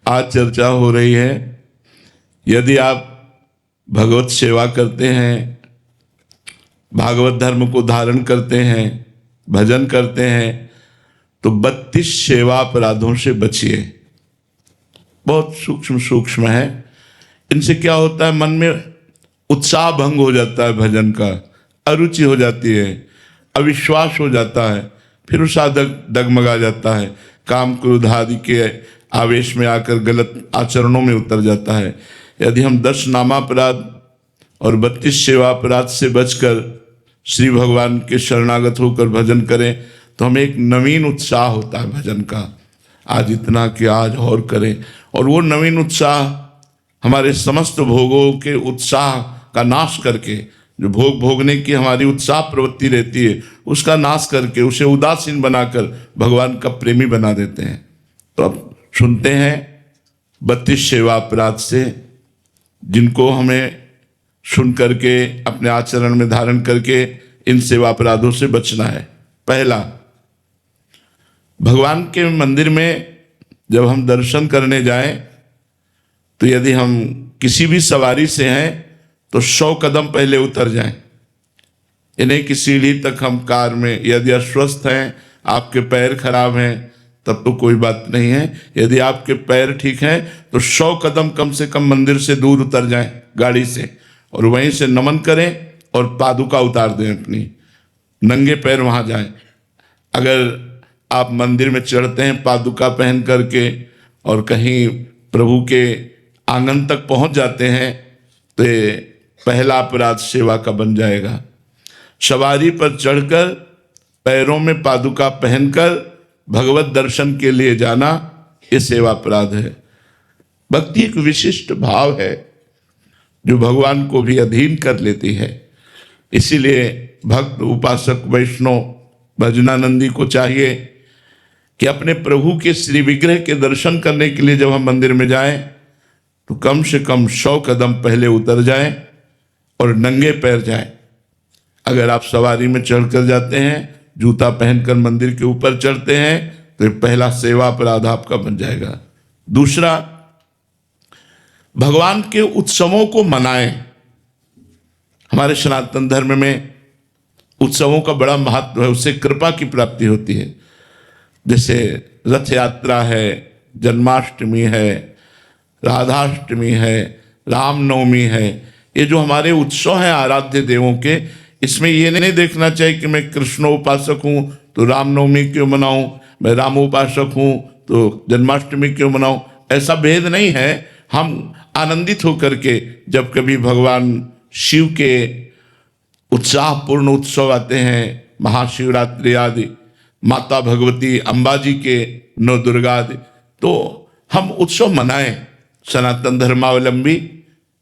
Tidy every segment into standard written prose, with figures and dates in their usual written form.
आज चर्चा हो रही है, यदि आप भगवत सेवा करते हैं, भागवत धर्म को धारण करते हैं, भजन करते हैं, तो 32 सेवा अपराधों से बचिए। बहुत सूक्ष्म सूक्ष्म है। इनसे क्या होता है, मन में उत्साह भंग हो जाता है, भजन का अरुचि हो जाती है, अविश्वास हो जाता है, फिर साधक डगमगा जाता है, काम क्रोध आदि के आवेश में आकर गलत आचरणों में उतर जाता है। यदि हम 10 नामापराध और 32 सेवा अपराध से बचकर श्री भगवान के शरणागत होकर भजन करें तो हमें एक नवीन उत्साह होता है भजन का, आज इतना कि आज और करें। और वो नवीन उत्साह हमारे समस्त भोगों के उत्साह का नाश करके, जो भोग भोगने की हमारी उत्साह प्रवृत्ति रहती है उसका नाश करके उसे उदासीन बनाकर भगवान का प्रेमी बना देते हैं। तो अब सुनते हैं 32 सेवा अपराध से, जिनको हमें सुन करके अपने आचरण में धारण करके इन सेवा अपराधों से बचना है। पहला, भगवान के मंदिर में जब हम दर्शन करने जाएं तो यदि हम किसी भी सवारी से हैं तो 100 कदम पहले उतर जाएं। इन्हें कि सीढ़ी तक हम कार में, यदि अस्वस्थ हैं, आपके पैर खराब हैं, तब तो कोई बात नहीं है। यदि आपके पैर ठीक हैं तो 100 कदम कम से कम मंदिर से दूर उतर जाएं गाड़ी से, और वहीं से नमन करें और पादुका उतार दें अपनी, नंगे पैर वहाँ जाएं। अगर आप मंदिर में चढ़ते हैं पादुका पहन करके और कहीं प्रभु के आंगन तक पहुँच जाते हैं तो ये पहला अपराध सेवा का बन जाएगा। सवारी पर चढ़कर पैरों में पादुका पहनकर भगवत दर्शन के लिए जाना, ये सेवा अपराध है। भक्ति एक विशिष्ट भाव है जो भगवान को भी अधीन कर लेती है। इसीलिए भक्त, उपासक, वैष्णव, भजनानंदी को चाहिए कि अपने प्रभु के श्री विग्रह के दर्शन करने के लिए जब हम मंदिर में जाएं तो कम से कम 100 कदम पहले उतर जाएं और नंगे पैर जाएं। अगर आप सवारी में चढ़कर जाते हैं, जूता पहनकर मंदिर के ऊपर चढ़ते हैं, तो ये पहला सेवा अपराध आपका बन जाएगा। दूसरा, भगवान के उत्सवों को मनाएं। हमारे सनातन धर्म में उत्सवों का बड़ा महत्व है, उससे कृपा की प्राप्ति होती है। जैसे रथ यात्रा है, जन्माष्टमी है, राधाष्टमी है, रामनवमी है, ये जो हमारे उत्सव हैं आराध्य देवों के, इसमें ये नहीं देखना चाहिए कि मैं कृष्ण उपासक हूँ तो रामनवमी क्यों मनाऊं, मैं राम उपासक हूँ तो जन्माष्टमी क्यों मनाऊं। ऐसा भेद नहीं है। हम आनंदित होकर के जब कभी भगवान शिव के उत्साहपूर्ण उत्सव आते हैं, महाशिवरात्रि आदि, माता भगवती अंबाजी के नवदुर्गा आदि, तो हम उत्सव मनाएं। सनातन धर्मावलंबी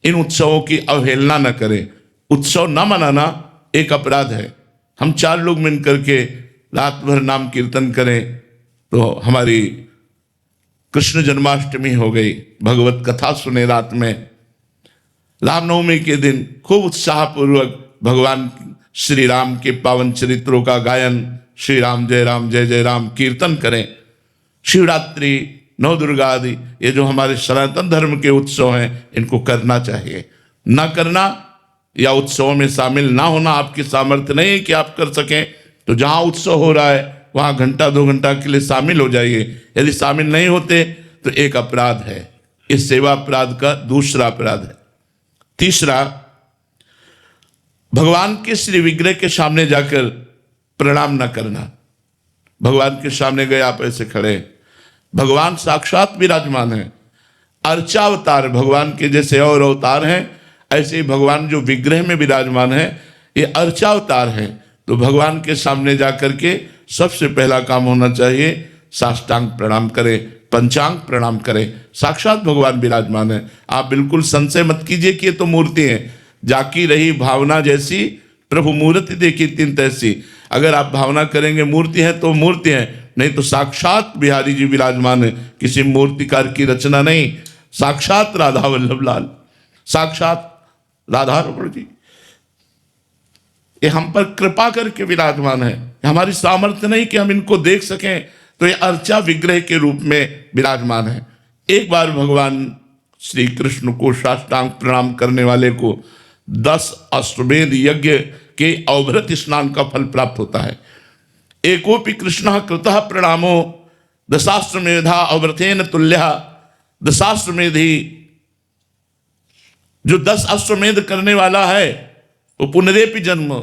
इन उत्सवों की अवहेलना न करें। उत्सव न मनाना एक अपराध है। हम 4 लोग मिलकर के रात भर नाम कीर्तन करें तो हमारी कृष्ण जन्माष्टमी हो गई, भगवत कथा सुने रात में। रामनवमी के दिन खूब उत्साहपूर्वक भगवान श्री राम के पावन चरित्रों का गायन, श्री राम जय जय राम कीर्तन करें। शिवरात्रि, नवदुर्गा आदि, ये जो हमारे सनातन धर्म के उत्सव हैं, इनको करना चाहिए। ना करना या उत्सवों में शामिल ना होना आपकी सामर्थ्य नहीं है कि आप कर सकें, तो जहाँ उत्सव हो रहा है वहाँ घंटा 2 घंटा के लिए शामिल हो जाइए। यदि शामिल नहीं होते तो एक अपराध है। इस सेवा अपराध का दूसरा अपराध है। तीसरा, भगवान के श्री विग्रह के सामने जाकर प्रणाम न करना। भगवान के सामने गए, आप ऐसे खड़े, भगवान साक्षात विराजमान है, अर्चावतार भगवान के जैसे और अवतार हैं, ऐसे ही भगवान जो विग्रह में विराजमान है ये अर्चावतार है। तो भगवान के सामने जाकर के सबसे पहला काम होना चाहिए साष्टांग प्रणाम करें, पंचांग प्रणाम करें। साक्षात भगवान विराजमान है। आप बिल्कुल संशय मत कीजिए कि ये तो मूर्ति है। जाकी रही भावना जैसी, प्रभु मूर्ति देखी तिन तैसी। अगर आप भावना करेंगे मूर्ति है तो मूर्ति है, नहीं तो साक्षात बिहारी जी विराजमान है, किसी मूर्तिकार की रचना नहीं। साक्षात राधा वल्लभ लाल, साक्षात राधा रमण जी, ये हम पर कृपा करके विराजमान है। हमारी सामर्थ्य नहीं कि हम इनको देख सकें, तो ये अर्चा विग्रह के रूप में विराजमान है। एक बार भगवान श्री कृष्ण को साष्टांग प्रणाम करने वाले को 10 अश्वमेध यज्ञ के अवभृत स्नान का फल प्राप्त होता है। एकोपि कृष्ण कृतः प्रणामो दशाश्वमेधा अवृतेन तुल्यः। दशाश्वमेधी जो 10 अश्वमेध करने वाला है वो पुनरेपि जन्म,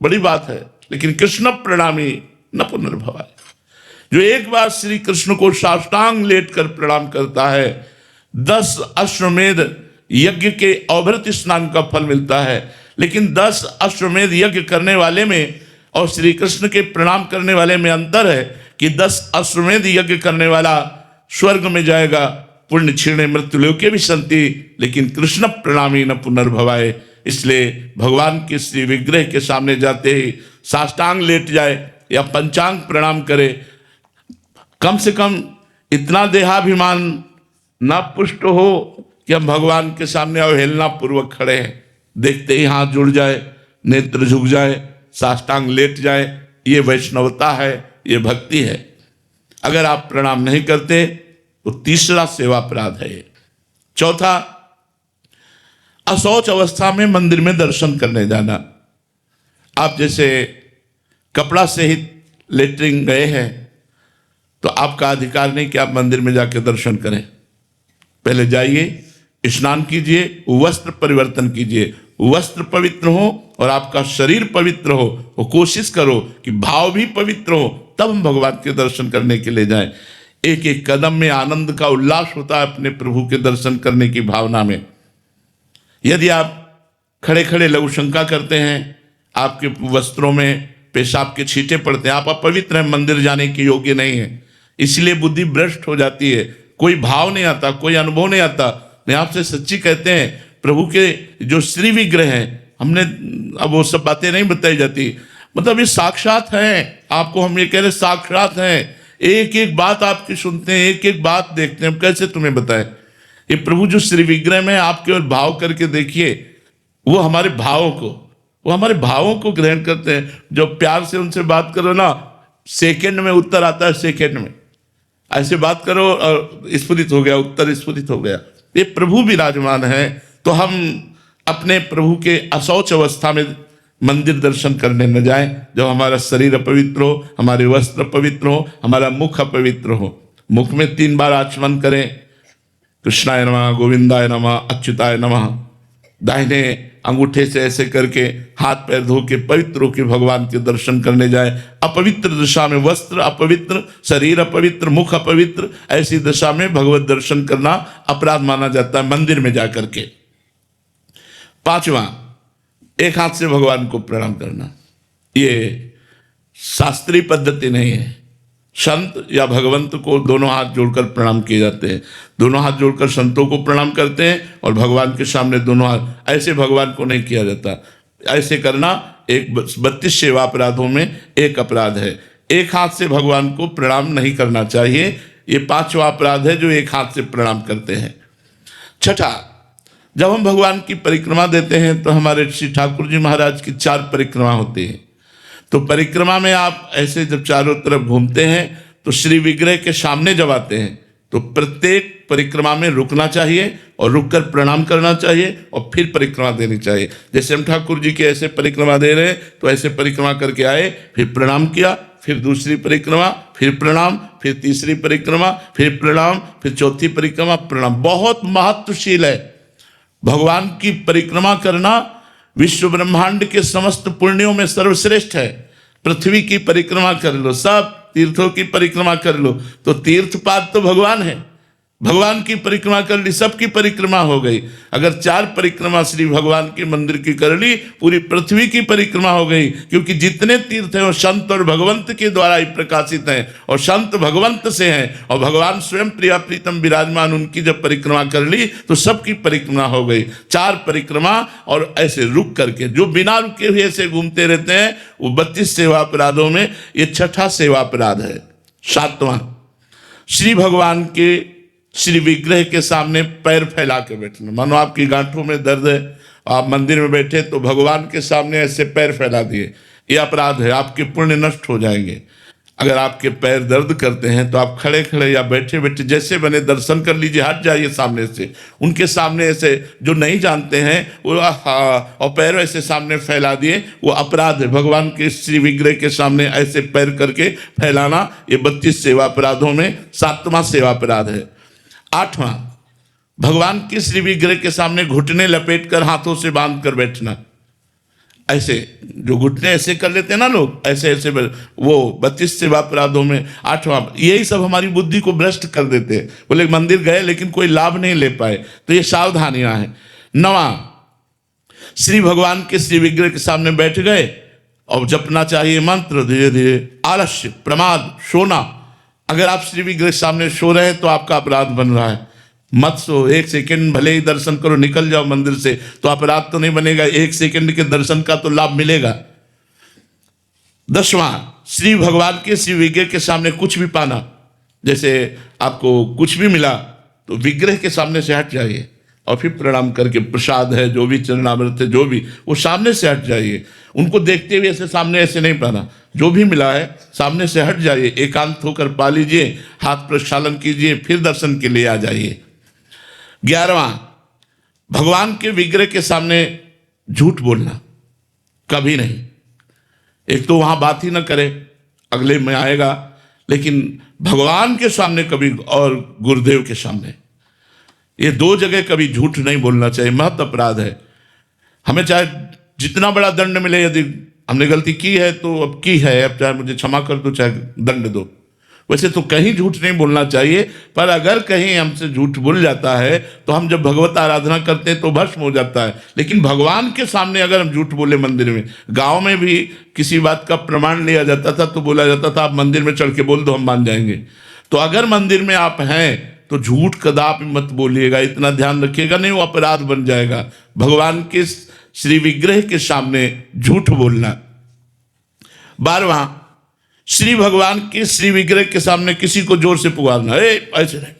बड़ी बात है, लेकिन कृष्ण प्रणामी न पुनर्भवाय। जो एक बार श्री कृष्ण को साष्टांग लेट कर प्रणाम करता है 10 अश्वमेध यज्ञ के अवभृत स्नान का फल मिलता है। लेकिन 10 अश्वमेध यज्ञ करने वाले में और श्री कृष्ण के प्रणाम करने वाले में अंतर है कि 10 अश्वमेध यज्ञ करने वाला स्वर्ग में जाएगा, पुण्य क्षीणे मृत्युलोके भी संति, लेकिन कृष्ण प्रणामी न पुनर्भवाय। इसलिए भगवान के श्री विग्रह के सामने जाते ही साष्टांग लेट जाए या पंचांग प्रणाम करे। कम से कम इतना देहाभिमान ना पुष्ट हो कि हम भगवान के सामने अवहेलना पूर्वक खड़े हैं, देखते ही हाथ जुड़ जाए, नेत्र झुक जाए, साष्टांग लेट जाए। ये वैष्णवता है, ये भक्ति है। अगर आप प्रणाम नहीं करते तो तीसरा सेवापराध है। चौथा, अशौच अवस्था में मंदिर में दर्शन करने जाना। आप जैसे कपड़ा सहित लेटरिन गए हैं तो आपका अधिकार नहीं कि आप मंदिर में जाकर दर्शन करें। पहले जाइए, स्नान कीजिए, वस्त्र परिवर्तन कीजिए, वस्त्र पवित्र हो और आपका शरीर पवित्र हो। वो कोशिश करो कि भाव भी पवित्र हो, तब हम भगवान के दर्शन करने के लिए जाएं। एक एक कदम में आनंद का उल्लास होता है अपने प्रभु के दर्शन करने की भावना में। यदि आप खड़े खड़े लघुशंका करते हैं, आपके वस्त्रों में पेशाब के छींटे पड़ते हैं, आप अपवित्र हैं, मंदिर जाने के योग्य नहीं है, इसलिए बुद्धि भ्रष्ट हो जाती है, कोई भाव नहीं आता, कोई अनुभव नहीं आता। मैं आपसे सच्ची कहते हैं, प्रभु के जो श्री विग्रह हैं, हमने अब वो सब बातें नहीं बताई जाती, मतलब ये साक्षात हैं। आपको हम ये कह रहे साक्षात हैं, एक एक बात आपकी सुनते हैं, एक एक बात देखते हैं, कैसे तुम्हें बताएं। ये प्रभु जो श्री विग्रह में आप केवल भाव करके देखिए, वो हमारे भावों को ग्रहण करते हैं। जब प्यार से उनसे बात करो ना, सेकंड में उत्तर आता है, सेकंड में ऐसे बात करो और स्फुरित हो गया, उत्तर स्फुरित हो गया। ये प्रभु विराजमान है। तो हम अपने प्रभु के अशौच अवस्था में मंदिर दर्शन करने न जाएं, जब हमारा शरीर अपवित्र हो, हमारे वस्त्र पवित्र हो, हमारा मुख अपवित्र हो। मुख में 3 बार आचमन करें, कृष्णाय नमः, गोविंदाय नमः, अच्युताय नमः। दाहिने अंगूठे से ऐसे करके हाथ पैर धो के पवित्र होकर भगवान के दर्शन करने जाए। अपवित्र दशा में वस्त्र अपवित्र, शरीर अपवित्र, मुख अपवित्र, ऐसी दशा में भगवत दर्शन करना अपराध माना जाता है मंदिर में जाकर के। 5वां, एक हाथ से भगवान को प्रणाम करना। ये शास्त्रीय पद्धति नहीं है। संत या भगवंत को दोनों हाथ जोड़कर प्रणाम किए जाते हैं। दोनों हाथ जोड़कर संतों को प्रणाम करते हैं और भगवान के सामने दोनों हाथ, ऐसे भगवान को नहीं किया जाता। ऐसे करना एक 32 सेवा अपराधों में एक अपराध है। एक हाथ से भगवान को प्रणाम नहीं करना चाहिए। ये 5वां अपराध है जो एक हाथ से प्रणाम करते हैं। 6ठा, जब हम भगवान की परिक्रमा देते हैं तो हमारे श्री ठाकुर जी महाराज की 4 परिक्रमा होती है। तो परिक्रमा में आप ऐसे जब चारों तरफ घूमते हैं तो श्री विग्रह के सामने जब आते हैं तो प्रत्येक परिक्रमा में रुकना चाहिए और रुककर प्रणाम करना चाहिए और फिर परिक्रमा देनी चाहिए। जैसे हम ठाकुर जी के ऐसे परिक्रमा दे रहे हैं तो ऐसे परिक्रमा करके आए, फिर प्रणाम किया, फिर दूसरी परिक्रमा, फिर प्रणाम, फिर तीसरी परिक्रमा, फिर प्रणाम, फिर चौथी परिक्रमा, प्रणाम। बहुत महत्वशील है। भगवान की परिक्रमा करना विश्व ब्रह्मांड के समस्त पुण्यों में सर्वश्रेष्ठ है। पृथ्वी की परिक्रमा कर लो, सब तीर्थों की परिक्रमा कर लो, तो तीर्थपाद तो भगवान है। भगवान की परिक्रमा कर ली, सबकी परिक्रमा हो गई। अगर 4 परिक्रमा श्री भगवान के मंदिर की कर ली, पूरी पृथ्वी की परिक्रमा हो गई। क्योंकि जितने तीर्थ हैं वो संत और भगवंत के द्वारा ही प्रकाशित हैं और संत भगवंत से हैं और भगवान स्वयं प्रिया प्रीतम विराजमान, उनकी जब परिक्रमा कर ली तो सबकी परिक्रमा हो गई। 4 परिक्रमा और ऐसे रुक करके, जो बिना रुके हुए ऐसे घूमते रहते हैं, वो 32 सेवा अपराधों में ये 6ठा सेवा अपराध है। 7वां, श्री भगवान के श्री विग्रह के सामने पैर फैला के बैठना। मानो आपकी गांठों में दर्द है, आप मंदिर में बैठे तो भगवान के सामने ऐसे पैर फैला दिए, ये अपराध है, आपके पुण्य नष्ट हो जाएंगे। अगर आपके पैर दर्द करते हैं तो आप खड़े खड़े या बैठे बैठे जैसे बने दर्शन कर लीजिए, हट जाइए सामने से। उनके सामने ऐसे जो नहीं जानते हैं वो और पैर ऐसे सामने फैला दिए, वो अपराध है। भगवान के श्री विग्रह के सामने ऐसे पैर करके फैलाना, ये 32 सेवा अपराधों में 7वां सेवा अपराध है। 8वां, भगवान के श्री विग्रह के सामने घुटने लपेट कर हाथों से बांध कर बैठना। ऐसे जो घुटने ऐसे कर लेते हैं ना लोग, ऐसे ऐसे वो 32 सेवा अपराधों में 8वां। यही सब हमारी बुद्धि को भ्रष्ट कर देते हैं। बोले मंदिर गए लेकिन कोई लाभ नहीं ले पाए, तो ये सावधानियां हैं। 9वां, श्री भगवान के श्री विग्रह के सामने बैठ गए और जपना चाहिए मंत्र धीरे धीरे। आलस्य, प्रमाद, सोना। अगर आप श्री विग्रह के सामने सो रहे हैं तो आपका अपराध बन रहा है। मत सो, 1 सेकंड भले ही दर्शन करो, निकल जाओ मंदिर से, तो अपराध तो नहीं बनेगा, 1 सेकंड के दर्शन का तो लाभ मिलेगा। 10वां, श्री भगवान के श्री विग्रह के सामने कुछ भी पाना, जैसे आपको कुछ भी मिला तो विग्रह के सामने से हट जाइए और फिर प्रणाम करके, प्रसाद है जो भी चरणामृत है जो भी, वो सामने से हट जाइए। उनको देखते हुए ऐसे सामने ऐसे नहीं पाना, जो भी मिला है सामने से हट जाइए, एकांत होकर पा लीजिए, हाथ प्रक्षालन कीजिए, फिर दर्शन के लिए आ जाइए। 11वां, भगवान के विग्रह के सामने झूठ बोलना कभी नहीं। एक तो वहां बात ही ना करे, अगले में आएगा, लेकिन भगवान के सामने कभी, और गुरुदेव के सामने, ये 2 जगह कभी झूठ नहीं बोलना चाहिए। महत अपराध है। हमें चाहे जितना बड़ा दंड मिले, यदि हमने गलती की है तो अब की है, अब चाहे मुझे क्षमा कर दो, चाहे दंड दो। वैसे तो कहीं झूठ नहीं बोलना चाहिए, पर अगर कहीं हमसे झूठ बोल जाता है तो हम जब भगवत आराधना करते हैं तो भस्म हो जाता है। लेकिन भगवान के सामने अगर हम झूठ बोले मंदिर में, गांव में भी किसी बात का प्रमाण लिया जाता था तो बोला जाता था आप मंदिर में चढ़ के बोल दो, हम मान जाएंगे। तो अगर मंदिर में आप हैं तो झूठ कदापि मत बोलिएगा, इतना ध्यान रखिएगा, नहीं वो अपराध बन जाएगा। भगवान के श्री विग्रह के सामने झूठ बोलना। 12वां, श्री भगवान के श्री विग्रह के सामने किसी को जोर से पुकारना, ऐसे नहीं,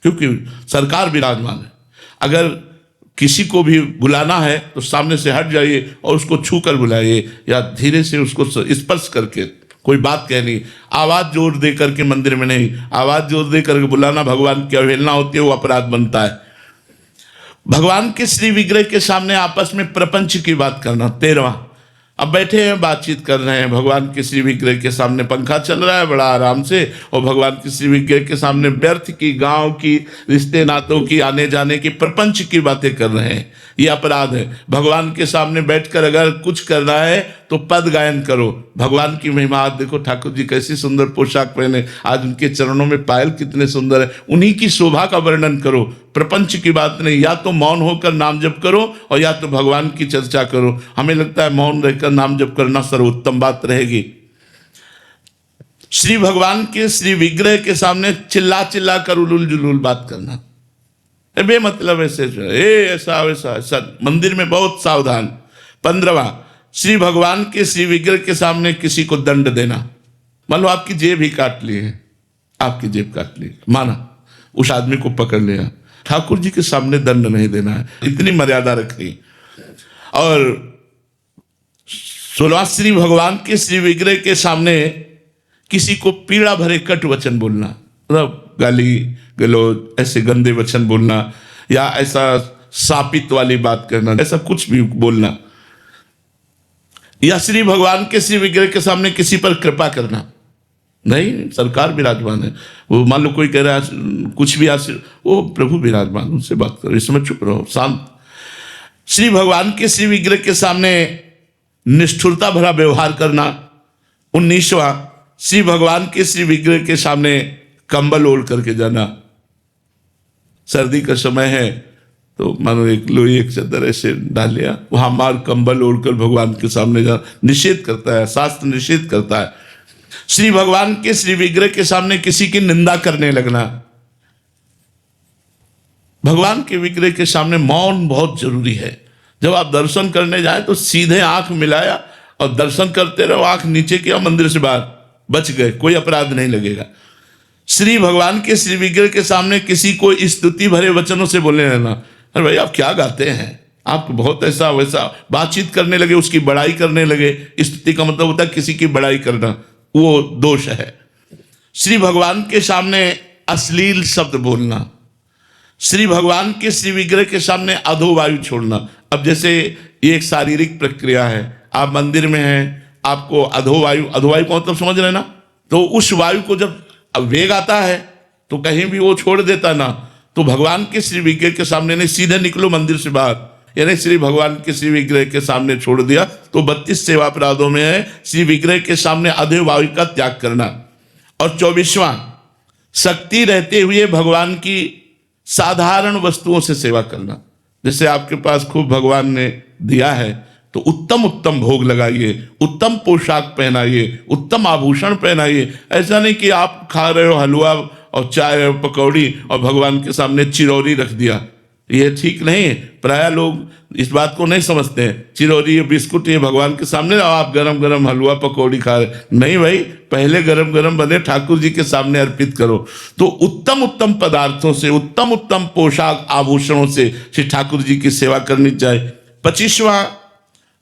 क्योंकि सरकार विराजमान है। अगर किसी को भी बुलाना है तो सामने से हट जाइए और उसको छू कर बुलाइए, या धीरे से उसको स्पर्श करके कोई बात कहनी। आवाज जोर दे करके मंदिर में नहीं, आवाज जोर दे करके बुलाना भगवान की अवहेलना होती है, वो अपराध बनता है। भगवान के श्री विग्रह के सामने आपस में प्रपंच की बात करना। 13वां, अब बैठे हैं बातचीत कर रहे हैं, भगवान के श्री विग्रह के सामने पंखा चल रहा है बड़ा आराम से, और भगवान के श्री विग्रह के सामने व्यर्थ की, गांव की, रिश्ते नातों की, आने जाने की, प्रपंच की बातें कर रहे हैं, ये अपराध है। भगवान के सामने बैठकर अगर कुछ करना है तो पद गायन करो, भगवान की महिमा। आज देखो ठाकुर जी कैसी सुंदर पोशाक पहने, आज उनके चरणों में पायल कितने सुंदर है, उन्हीं की शोभा का वर्णन करो, प्रपंच की बात नहीं। या तो मौन होकर नाम जप करो और या तो भगवान की चर्चा करो। हमें लगता है मौन रहकर नाम जप करना सर्वोत्तम बात रहेगी। श्री भगवान के श्री विग्रह के सामने चिल्ला चिल्ला कर उलूल जुलूल बात करना, बेमतलब ऐसे ऐसा वैसा ऐसा, मंदिर में बहुत सावधान। 15वां, श्री भगवान के श्री विग्रह के सामने किसी को दंड देना। मान लो आपकी जेब ही काट ली है, आपकी जेब काट ली, माना उस आदमी को पकड़ लिया, ठाकुर जी के सामने दंड नहीं देना है, इतनी मर्यादा रखनी। और 16वां, श्री भगवान के श्री विग्रह के सामने किसी को पीड़ा भरे कट वचन बोलना, मतलब गाली गलौज, ऐसे गंदे वचन बोलना, या ऐसा शापित वाली बात करना, ऐसा कुछ भी बोलना। या श्री भगवान के श्री विग्रह के सामने किसी पर कृपा करना, नहीं, सरकार विराजमान है, वो मान लो कोई कह रहा है कुछ भी वो प्रभु विराजमान, उनसे बात करो, इस समय चुप रहो, शांत। श्री भगवान के श्री विग्रह के सामने निष्ठुरता भरा व्यवहार करना। 19वां, श्री भगवान के श्री विग्रह के सामने कंबल ओढ़ करके जाना। सर्दी का समय है तो मानो एक लोई एक चादर ऐसे डाल लिया, वहां मार कंबल ओढ़कर भगवान के सामने जाना निषेध करता है, शास्त्र निषेध करता है। श्री भगवान के श्री विग्रह के सामने किसी की निंदा करने लगना। भगवान के विग्रह के सामने मौन बहुत जरूरी है। जब आप दर्शन करने जाए तो सीधे आंख मिलाया और दर्शन करते रहो, आंख नीचे किया, मंदिर से बाहर, बच गए, कोई अपराध नहीं लगेगा। श्री भगवान के श्री विग्रह के सामने किसी को स्तुति भरे वचनों से बोलने लगना, अरे भाई आप क्या गाते हैं, आप बहुत ऐसा वैसा बातचीत करने लगे, उसकी बड़ाई करने लगे। स्तुति का मतलब होता है किसी की बड़ाई करना, वो दोष है। श्री भगवान के सामने अश्लील शब्द बोलना, श्री भगवान के श्री विग्रह के सामने अधोवायु छोड़ना। अब जैसे ये एक शारीरिक प्रक्रिया है, आप मंदिर में हैं, आपको अधोवायु, अधोवायु का मतलब समझ रहे ना, तो उस वायु को जब वेग आता है तो कहीं भी वो छोड़ देता ना, तो भगवान के श्री विग्रह के सामने नहीं, सीधे निकलो मंदिर से बाहर, यानी श्री भगवान के श्री विग्रह के सामने छोड़ दिया तो 32 सेवा अपराधों में है श्री विग्रह के सामने अधोवायु का त्याग करना। और 24वां, शक्ति रहते हुए भगवान की साधारण वस्तुओं से सेवा करना। जैसे आपके पास खूब भगवान ने दिया है तो उत्तम उत्तम भोग लगाइए, उत्तम पोशाक पहनाइए, उत्तम आभूषण पहनाइए। ऐसा नहीं कि आप खा रहे हो हलवा और चाय और पकौड़ी और भगवान के सामने चिरौरी रख दिया, ये ठीक नहीं है। प्राय लोग इस बात को नहीं समझते हैं, चिरौरी बिस्कुट ये भगवान के सामने, आप गरम गरम हलवा पकौड़ी खा रहे, नहीं भाई, पहले गरम गरम बने ठाकुर जी के सामने अर्पित करो। तो उत्तम उत्तम पदार्थों से, उत्तम उत्तम पोशाक आभूषणों से श्री ठाकुर जी की सेवा करनी चाहिए। 25वां,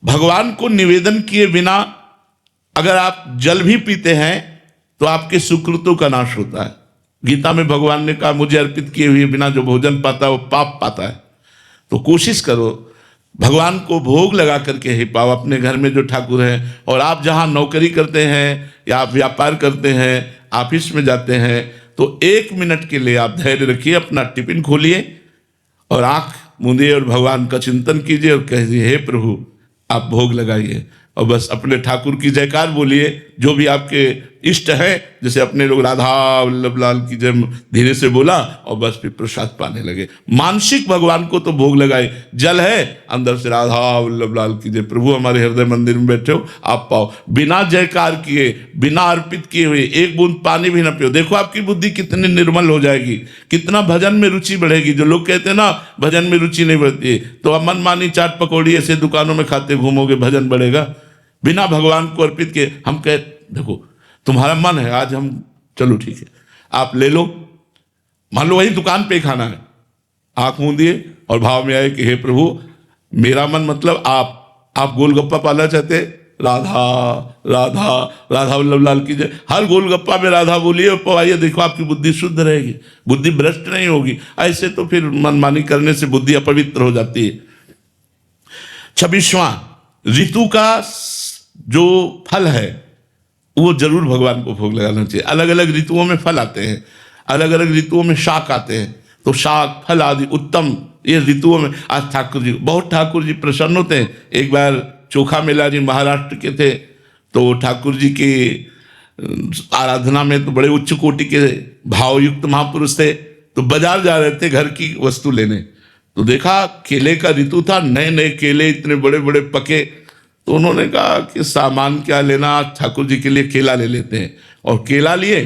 भगवान को निवेदन किए बिना अगर आप जल भी पीते हैं तो आपके सुकृतों का नाश होता है। गीता में भगवान ने कहा मुझे अर्पित किए हुए बिना जो भोजन पाता है वो पाप पाता है। तो कोशिश करो भगवान को भोग लगा करके ही पाओ। अपने घर में जो ठाकुर हैं, और आप जहाँ नौकरी करते हैं या आप व्यापार करते हैं, ऑफिस में जाते हैं, तो 1 मिनट के लिए आप धैर्य रखिए, अपना टिफिन खोलिए और आँख मूंदिए और भगवान का चिंतन कीजिए और कहिए हे प्रभु आप भोग लगाइए, और बस अपने ठाकुर की जयकार बोलिए। जो भी आपके इष्ट है, जैसे अपने लोग राधा वल्लभ लाल की जय धीरे से बोला और बस फिर प्रसाद पाने लगे। मानसिक भगवान को तो भोग लगाए, जल है अंदर से राधा वल्लभ लाल की जय, प्रभु हमारे हृदय मंदिर में बैठे हो आप पाओ। बिना जयकार किए, बिना अर्पित किए हुए 1 बूंद पानी भी ना पियो, देखो आपकी बुद्धि कितनी निर्मल हो जाएगी, कितना भजन में रुचि बढ़ेगी। जो लोग कहते हैं ना भजन में रुचि नहीं बढ़ती, तो मनमानी चाट पकौड़ी ऐसे दुकानों में खाते घूमोगे, भजन बढ़ेगा? बिना भगवान को अर्पित किए हम कह, देखो तुम्हारा मन है आज हम, चलो ठीक है आप ले लो, मान लो वही दुकान पे खाना है, आंख मूंदिए और भाव में आए कि हे प्रभु मेरा मन, मतलब आप गोलगप्पा पाना चाहते, राधा राधा राधा वल्लभ लाल की जय, हर गोलगप्पा में राधा बोलिए और पवाइए, देखो आपकी बुद्धि शुद्ध रहेगी, बुद्धि भ्रष्ट नहीं होगी। ऐसे तो फिर मनमानी करने से बुद्धि अपवित्र हो जाती है। 26वां, ऋतु का जो फल है वो जरूर भगवान को भोग लगाना चाहिए। अलग अलग ऋतुओं में फल आते हैं, अलग अलग ऋतुओं में शाक आते हैं, तो शाक फल आदि उत्तम ये ऋतुओं में। आज ठाकुर जी प्रसन्न होते हैं। एक बार चोखा मेला जी महाराष्ट्र के थे, तो ठाकुर जी की आराधना में तो बड़े उच्च कोटि के भावयुक्त महापुरुष थे, तो बाजार जा रहे थे घर की वस्तु लेने, तो देखा केले का ऋतु था, नए नए केले इतने बड़े बड़े पके, तो उन्होंने कहा कि सामान क्या लेना, ठाकुर जी के लिए केला ले लेते हैं। और केला लिए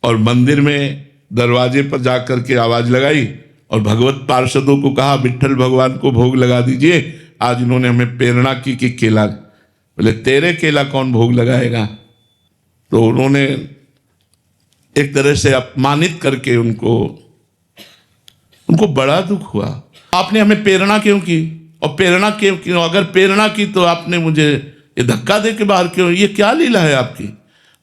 और मंदिर में दरवाजे पर जाकर के आवाज लगाई और भगवत पार्षदों को कहा विट्ठल भगवान को भोग लगा दीजिए, आज इन्होंने हमें प्रेरणा की कि केला। बोले तेरे केला कौन भोग लगाएगा? तो उन्होंने एक तरह से अपमानित करके उनको बड़ा दुख हुआ, आपने हमें प्रेरणा क्यों की, और प्रेरणा क्यों, अगर प्रेरणा की तो आपने मुझे ये धक्का दे के बाहर क्यों, ये क्या लीला है आपकी?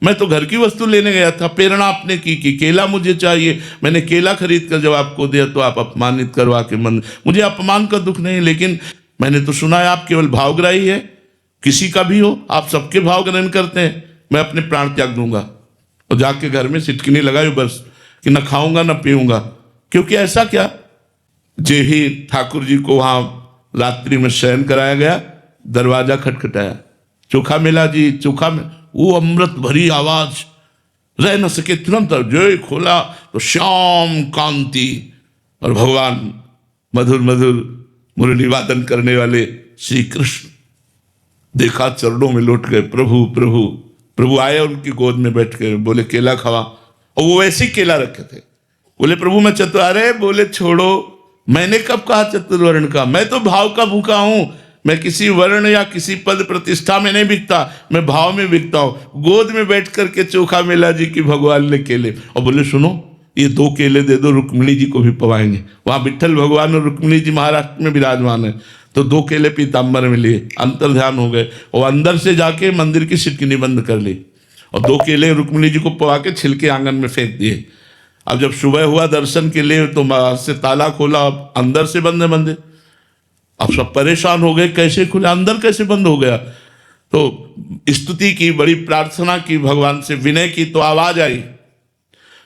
मैं तो घर की वस्तु लेने गया था, प्रेरणा आपने की कि केला मुझे चाहिए, मैंने केला खरीद कर जब आपको दिया तो आप अपमानित करवा के मन, मुझे अपमान का दुख नहीं, लेकिन मैंने तो सुना है आप केवल भावग्राही है, किसी का भी हो आप सबके भाव ग्रहण करते हैं। मैं अपने प्राण त्याग दूंगा और जाके घर में सिटकिनी लगाई बस कि न खाऊंगा न पीऊंगा, क्योंकि ऐसा क्या, जे ही ठाकुर जी को वहां रात्रि में शयन कराया गया, दरवाजा खटखटाया, चोखा मेला जी चोखा में, वो अमृत भरी आवाज रह न सके, तुरंत जो खोला तो श्याम कांति और भगवान मधुर मधुर मुरली वादन करने वाले श्री कृष्ण देखा, चरणों में लौट गए, प्रभु प्रभु प्रभु आए उनकी गोद में बैठ के बोले केला खावा, और वो वैसे ही केला रखे थे। बोले प्रभु मैं चतुर, अरे बोले छोड़ो, मैंने कब कहा चतुर्वर्ण का, मैं तो भाव का भूखा हूं, मैं किसी वर्ण या किसी पद प्रतिष्ठा में नहीं बिकता, मैं भाव में बिकता हूं। गोद में बैठ करके चोखा मेला जी की भगवान ने केले, और बोले सुनो ये 2 केले दे दो, रुक्मिणी जी को भी पवाएंगे। वहां विट्ठल भगवान और रुक्मिणी जी महाराष्ट्र में विराजमान है, तो 2 केले पीताम्बर में लिए, अंतर ध्यान हो गए और अंदर से जाके मंदिर की सिटकिनी बंद कर ली और 2 केले रुक्मिणी जी को पवा के छिलके आंगन में फेंक दिए। अब जब सुबह हुआ दर्शन के लिए तो बाहर से ताला खोला, अब अंदर से बंदे बंदे। अब सब परेशान हो गए, कैसे खुला, अंदर कैसे बंद हो गया। तो स्तुति की, बड़ी प्रार्थना की, भगवान से विनय की, तो आवाज आई,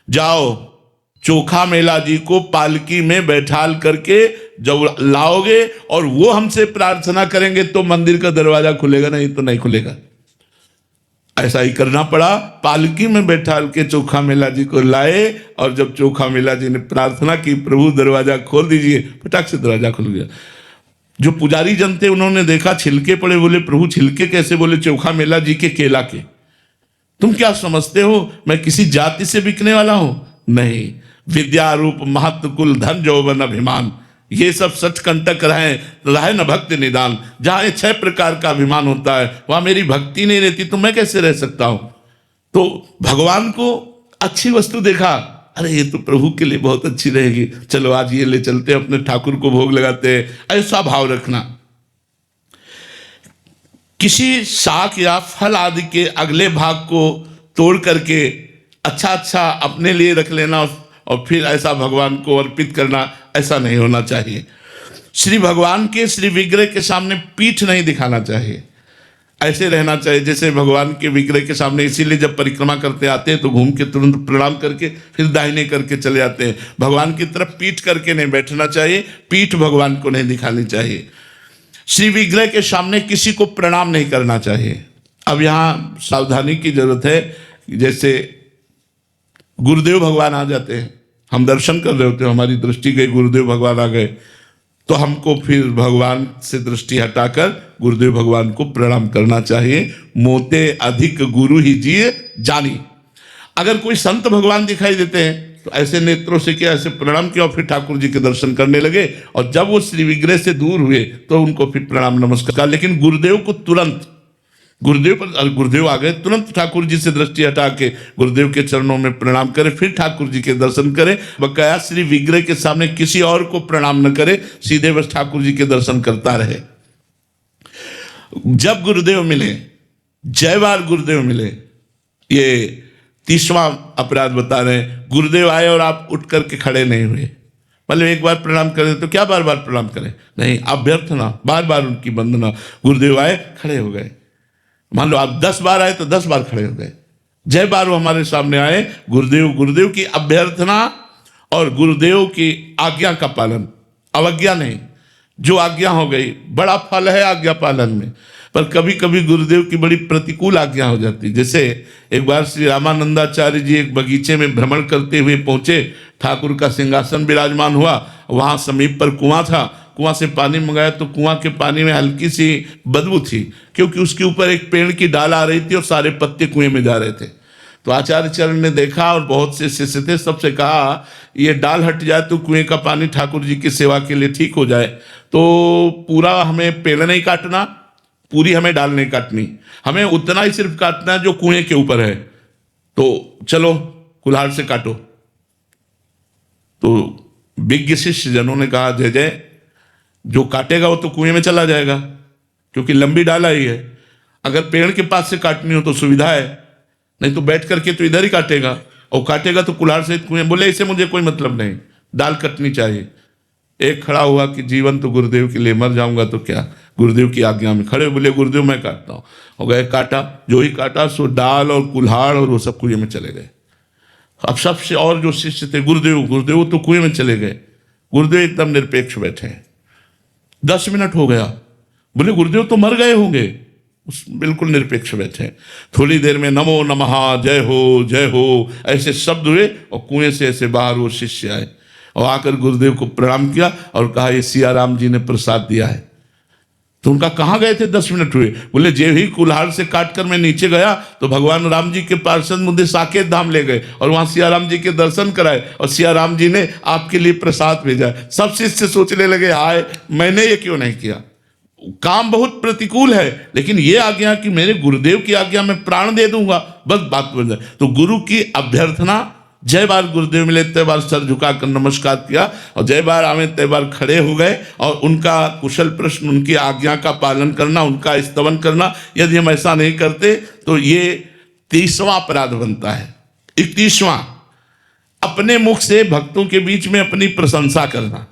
जाओ चोखा मेला जी को पालकी में बैठाल करके जब लाओगे और वो हमसे प्रार्थना करेंगे तो मंदिर का दरवाजा खुलेगा, नहीं तो नहीं खुलेगा। ऐसा ही करना पड़ा, पालकी में बैठाल के चोखा मेला जी को लाए और जब चोखा मेला जी ने प्रार्थना की, प्रभु दरवाजा खोल दीजिए, फटाक से दरवाजा खुल गया। जो पुजारी जन थे उन्होंने देखा छिलके पड़े, बोले प्रभु छिलके कैसे? बोले चोखा मेला जी के केला के। तुम क्या समझते हो मैं किसी जाति से बिकने वाला हूं? नहीं, विद्या रूप महत्व कुल धन यौवन अभिमान, ये सब सच कंटक रहे न भक्ति निदान। जहां 6 प्रकार का अभिमान होता है वहां मेरी भक्ति नहीं रहती तो मैं कैसे रह सकता हूं? तो भगवान को अच्छी वस्तु देखा, अरे ये तो प्रभु के लिए बहुत अच्छी रहेगी, चलो आज ये ले चलते हैं, अपने ठाकुर को भोग लगाते हैं। ऐसा भाव रखना। किसी शाक या फल आदि के अगले भाग को तोड़ करके अच्छा अपने लिए रख लेना और फिर ऐसा भगवान को अर्पित करना, ऐसा नहीं होना चाहिए। श्री भगवान के श्री विग्रह के सामने पीठ नहीं दिखाना चाहिए, ऐसे रहना चाहिए जैसे भगवान के विग्रह के सामने। इसीलिए जब परिक्रमा करते आते हैं तो घूम के तुरंत प्रणाम करके फिर दाहिने करके चले आते हैं। भगवान की तरफ पीठ करके नहीं बैठना चाहिए, पीठ भगवान को नहीं दिखानी चाहिए। श्री विग्रह के सामने किसी को प्रणाम नहीं करना चाहिए। अब यहाँ सावधानी की जरूरत है। जैसे गुरुदेव भगवान आ जाते हैं, हम दर्शन कर रहे होते हैं, हमारी दृष्टि गई, गुरुदेव भगवान आ गए, तो हमको फिर भगवान से दृष्टि हटाकर गुरुदेव भगवान को प्रणाम करना चाहिए। मोते अधिक गुरु ही जिए जानी। अगर कोई संत भगवान दिखाई देते हैं तो ऐसे नेत्रों से किया, ऐसे प्रणाम किया और फिर ठाकुर जी के दर्शन करने लगे। और जब वो श्री विग्रह से दूर हुए तो उनको फिर प्रणाम नमस्कार। लेकिन गुरुदेव को तुरंत, गुरुदेव आ गए, तुरंत ठाकुर जी से दृष्टि हटा के गुरुदेव के चरणों में प्रणाम करे, फिर ठाकुर जी के दर्शन करे। बकाया श्री विग्रह के सामने किसी और को प्रणाम न करे, सीधे बस ठाकुर जी के दर्शन करता रहे। जब गुरुदेव मिले, जय बार गुरुदेव मिले, ये 30वां अपराध बता रहे हैं। गुरुदेव आए और आप उठ करके खड़े नहीं हुए, मतलब एक बार प्रणाम करें तो क्या बार बार प्रणाम करें? नहीं, अभ्यर्थना, बार बार उनकी वंदना। गुरुदेव आए, खड़े हो गए। मान लो आप 10 बार आए तो 10 बार खड़े हो गए। जय बार वो हमारे सामने आए, गुरुदेव की अभ्यर्थना और गुरुदेव की आज्ञा का पालन, अवज्ञा नहीं। जो आज्ञा हो गई, बड़ा फल है आज्ञा पालन में, पर कभी कभी गुरुदेव की बड़ी प्रतिकूल आज्ञा हो जाती। जैसे एक बार श्री रामानंदाचार्य जी एक बगीचे में भ्रमण करते हुए पहुंचे, ठाकुर का सिंहासन विराजमान हुआ, वहां समीप पर कुआं था, कुआं से पानी मंगाया तो कुआं के पानी में हल्की सी बदबू थी, क्योंकि उसके ऊपर एक पेड़ की डाल आ रही थी और सारे पत्ते कुएं में जा रहे थे। तो आचार्य चरण ने देखा और बहुत से शिष्य थे, सबसे कहा ये डाल हट जाए तो कुएं का पानी ठाकुर जी की सेवा के लिए ठीक हो जाए। तो पूरा हमें पेड़ नहीं काटना, पूरी हमें डाल नहीं काटनी, हमें उतना ही सिर्फ काटना है जो कुएं के ऊपर है। तो चलो कुल्हाड़ से काटो। तो विज्ञ शिष्य जनों ने कहा जय जय, जो काटेगा वो तो कुएं में चला जाएगा, क्योंकि लंबी डाला ही है। अगर पेड़ के पास से काटनी हो तो सुविधा है, नहीं तो बैठ करके तो इधर ही काटेगा, और काटेगा तो कुल्हाड़ से कुएं। बोले इससे मुझे कोई मतलब नहीं, डाल कटनी चाहिए। एक खड़ा हुआ कि जीवन तो गुरुदेव के लिए, मर जाऊंगा तो क्या, गुरुदेव की आज्ञा में खड़े। बोले गुरुदेव मैं काटता हूँ, हो गए काटा। जो ही काटा सो डाल और कुल्हाड़ और वो सब कुएं में चले गए। अब सबसे और जो शिष्य थे, गुरुदेव तो कुएं में चले गए। गुरुदेव एकदम निरपेक्ष बैठे। 10 मिनट हो गया, बोले गुरुदेव तो मर गए होंगे, बिल्कुल निरपेक्ष बैठे। थोड़ी देर में नमो नमः, जय हो ऐसे शब्द हुए और कुएं से ऐसे बाहर वो शिष्य आए और आकर गुरुदेव को प्रणाम किया और कहा ये सियाराम जी ने प्रसाद दिया है। तो उनका कहाँ गए थे? 10 मिनट हुए। बोले जे ही कुल्हाड़ से काटकर मैं नीचे गया तो भगवान राम जी के पार्षद मुझे साकेत धाम ले गए और वहां सियाराम जी के दर्शन कराए और सियाराम जी ने आपके लिए प्रसाद भेजा। सब शिष्य सोचने लगे हाय मैंने ये क्यों नहीं किया। काम बहुत प्रतिकूल है, लेकिन ये आज्ञा कि मेरे गुरुदेव की आज्ञा में प्राण दे दूंगा, बस बात बन जाए। तो गुरु की अभ्यर्थना, जय बार गुरुदेव मिले तय बार सर झुकाकर नमस्कार किया और जय बार आवे तय बार खड़े हो गए और उनका कुशल प्रश्न, उनकी आज्ञा का पालन करना, उनका स्तवन करना। यदि हम ऐसा नहीं करते तो ये 30वां अपराध बनता है। 31वां, अपने मुख से भक्तों के बीच में अपनी प्रशंसा करना,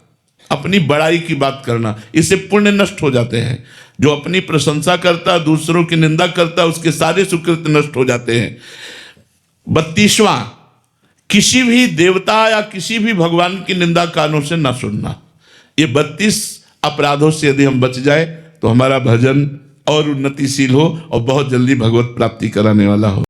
अपनी बड़ाई की बात करना, इससे पुण्य नष्ट हो जाते हैं। जो अपनी प्रशंसा करता, दूसरों की निंदा करता, उसके सारे सुकृत नष्ट हो जाते हैं। 32वां, किसी भी देवता या किसी भी भगवान की निंदा कानों से ना सुनना। ये 32 अपराधों से यदि हम बच जाए तो हमारा भजन और उन्नतिशील हो और बहुत जल्दी भगवत प्राप्ति कराने वाला हो।